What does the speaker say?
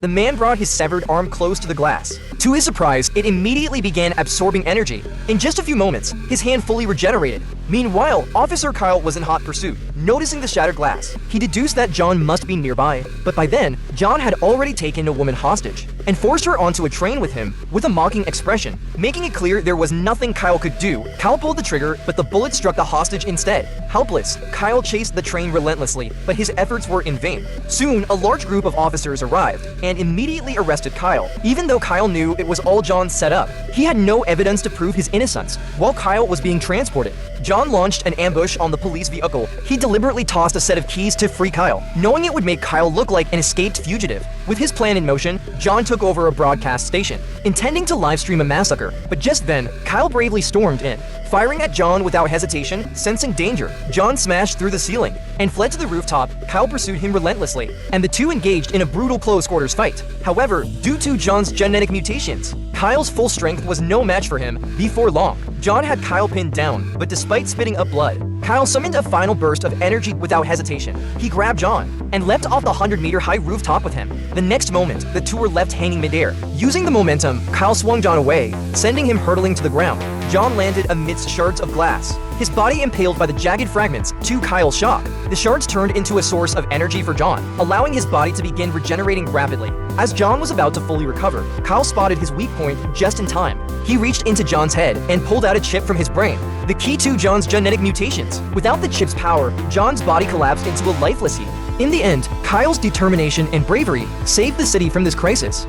The man brought his severed arm close to the glass. To his surprise, it immediately began absorbing energy. In just a few moments, his hand fully regenerated. Meanwhile, Officer Kyle was in hot pursuit. Noticing the shattered glass, he deduced that John must be nearby. But by then, John had already taken a woman hostage and forced her onto a train with him with a mocking expression. Making it clear there was nothing Kyle could do, Kyle pulled the trigger, but the bullet struck the hostage instead. Helpless, Kyle chased the train relentlessly, but his efforts were in vain. Soon, a large group of officers arrived and immediately arrested Kyle. Even though Kyle knew it was all John's setup, he had no evidence to prove his innocence. While Kyle was being transported, John launched an ambush on the police vehicle. He deliberately tossed a set of keys to free Kyle, knowing it would make Kyle look like an escaped fugitive. With his plan in motion, John took over a broadcast station, intending to livestream a massacre. But just then, Kyle bravely stormed in, firing at John without hesitation. Sensing danger, John smashed through the ceiling and fled to the rooftop. Kyle pursued him relentlessly, and the two engaged in a brutal close quarters fight. However, due to John's genetic mutations, Kyle's full strength was no match for him. Before long, John had Kyle pinned down, but despite spitting up blood, Kyle summoned a final burst of energy without hesitation. He grabbed John and leapt off the 100-meter high rooftop with him. The next moment, the two were left hanging midair. Using the momentum, Kyle swung John away, sending him hurtling to the ground. John landed amidst shards of glass, his body impaled by the jagged fragments. To Kyle's shock, the shards turned into a source of energy for John, allowing his body to begin regenerating rapidly. As John was about to fully recover, Kyle spotted his weak point just in time. He reached into John's head and pulled out a chip from his brain, the key to John's genetic mutations. Without the chip's power, John's body collapsed into a lifeless heap. In the end, Kyle's determination and bravery saved the city from this crisis.